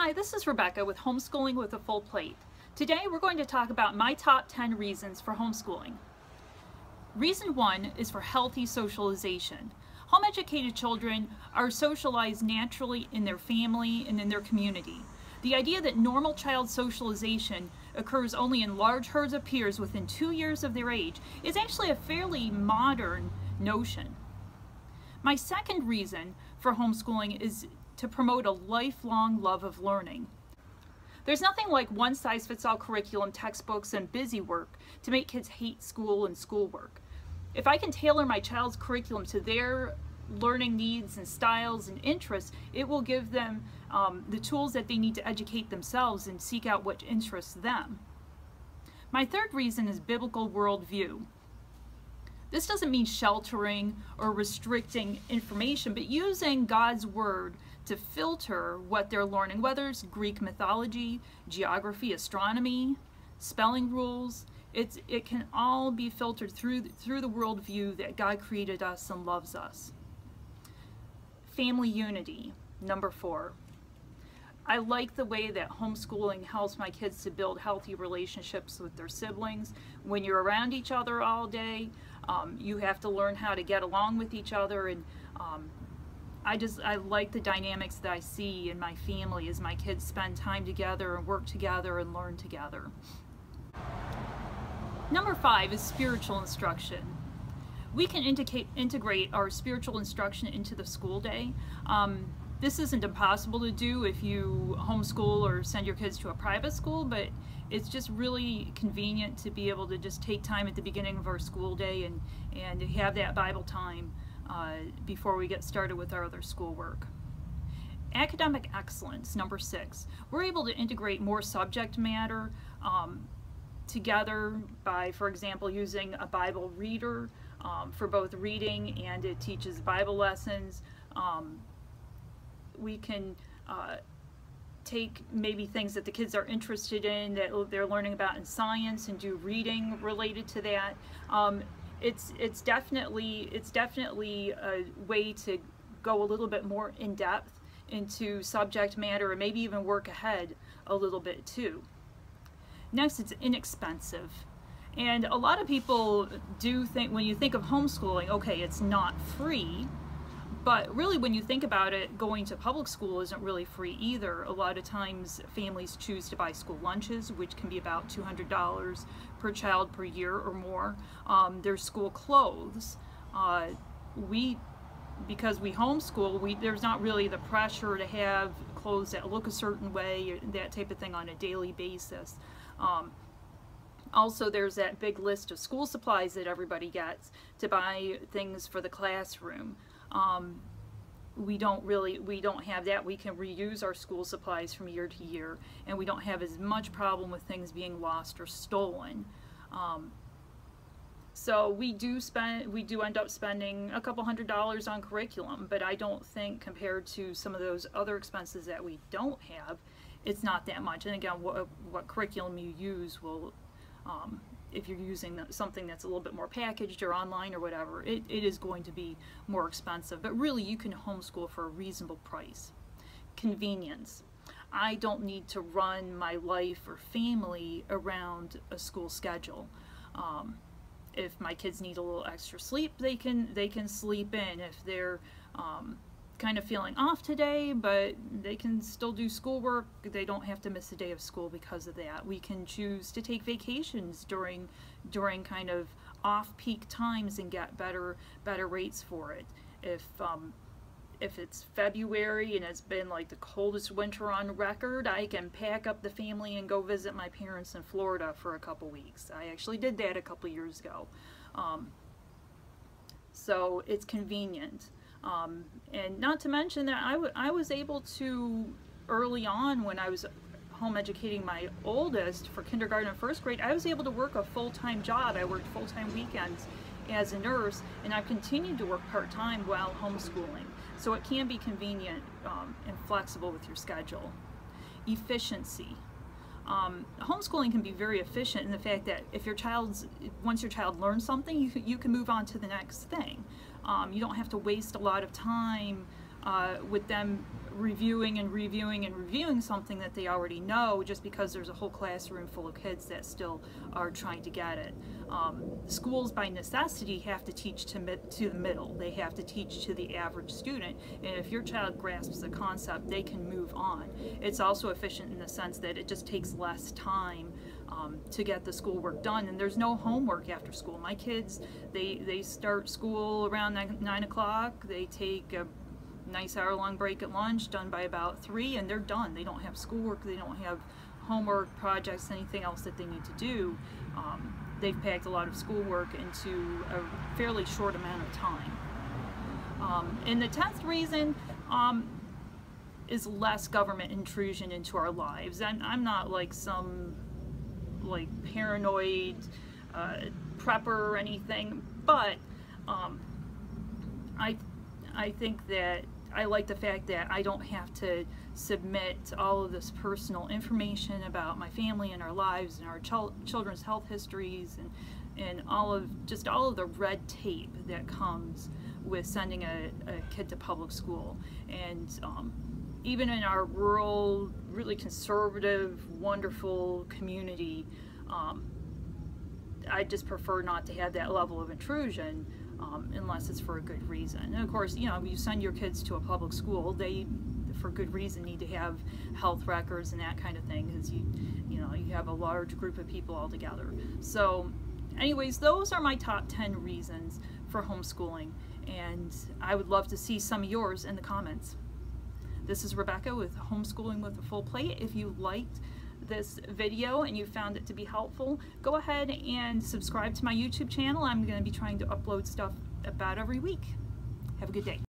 Hi, this is Rebecca with Homeschooling with a Full Plate. Today we're going to talk about my top 10 reasons for homeschooling. Reason 1 is for healthy socialization. Home-educated children are socialized naturally in their family and in their community. The idea that normal child socialization occurs only in large herds of peers within 2 years of their age is actually a fairly modern notion. My second reason for homeschooling is to promote a lifelong love of learning. There's nothing like one-size-fits-all curriculum, textbooks, and busy work to make kids hate school and schoolwork. If I can tailor my child's curriculum to their learning needs and styles and interests, it will give them the tools that they need to educate themselves and seek out what interests them. My third reason is biblical worldview. This doesn't mean sheltering or restricting information, but using God's Word to filter what they're learning, whether it's Greek mythology, geography, astronomy, spelling rules. It can all be filtered through the worldview that God created us and loves us. Family unity, number 4. I like the way that homeschooling helps my kids to build healthy relationships with their siblings. When you're around each other all day, you have to learn how to get along with each other, and I like the dynamics that I see in my family as my kids spend time together and work together and learn together. Number 5 is spiritual instruction. We can integrate our spiritual instruction into the school day. This isn't impossible to do if you homeschool or send your kids to a private school, but it's just really convenient to be able to just take time at the beginning of our school day and have that Bible time before we get started with our other schoolwork. Academic excellence, number 6. We're able to integrate more subject matter together by, for example, using a Bible reader for both reading, and it teaches Bible lessons. We can take maybe things that the kids are interested in, that they're learning about in science, and do reading related to that. It's definitely a way to go a little bit more in depth into subject matter, and maybe even work ahead a little bit too. Next, it's inexpensive. And a lot of people do think, when you think of homeschooling, okay, it's not free. But really, when you think about it, going to public school isn't really free either. A lot of times families choose to buy school lunches, which can be about $200 per child per year or more. There's school clothes. Because we homeschool, there's not really the pressure to have clothes that look a certain way, that type of thing on a daily basis. Also, there's that big list of school supplies that everybody gets to buy things for the classroom. We don't have that. We can reuse our school supplies from year to year, and we don't have as much problem with things being lost or stolen. So we do end up spending a couple $100s on curriculum, but I don't think, compared to some of those other expenses that we don't have, it's not that much. And again, what curriculum you use will, if you're using something that's a little bit more packaged or online or whatever, it is going to be more expensive. But really, you can homeschool for a reasonable price. Convenience. I don't need to run my life or family around a school schedule. If my kids need a little extra sleep, they can sleep in. If they're kind of feeling off today, but they can still do schoolwork, they don't have to miss a day of school because of that. We can choose to take vacations during kind of off-peak times and get better rates for it. If it's February and it's been like the coldest winter on record, I can pack up the family and go visit my parents in Florida for a couple weeks. I actually did that a couple years ago. So it's convenient. And not to mention that I was able to, early on when I was home educating my oldest for kindergarten and first grade, I was able to work a full-time job. I worked full-time weekends as a nurse, and I've continued to work part-time while homeschooling. So it can be convenient and flexible with your schedule. Efficiency. Homeschooling can be very efficient in the fact that if once your child learns something, you can move on to the next thing. You don't have to waste a lot of time with them reviewing and reviewing and reviewing something that they already know just because there's a whole classroom full of kids that still are trying to get it. Schools by necessity have to teach to the middle. They have to teach to the average student, and if your child grasps the concept, they can move on. It's also efficient in the sense that it just takes less time to get the schoolwork done, and there's no homework after school. My kids, they start school around 9 o'clock, they take a nice hour-long break at lunch, done by about 3, and they're done. They don't have schoolwork, they don't have homework, projects, anything else that they need to do. They've packed a lot of schoolwork into a fairly short amount of time. And the 10th reason is less government intrusion into our lives. And I'm not like some paranoid prepper or anything, but I think that I like the fact that I don't have to submit all of this personal information about my family and our lives and our children's health histories and all of the red tape that comes with sending a kid to public school. And even in our rural, really conservative, wonderful community, I just prefer not to have that level of intrusion unless it's for a good reason. And of course, you send your kids to a public school, they, for good reason, need to have health records and that kind of thing, because you have a large group of people all together. So anyways, those are my top 10 reasons for homeschooling, and I would love to see some of yours in the comments. This is Rebecca with Homeschooling with a Full Plate. If you liked this video and you found it to be helpful, go ahead and subscribe to my YouTube channel. I'm going to be trying to upload stuff about every week. Have a good day.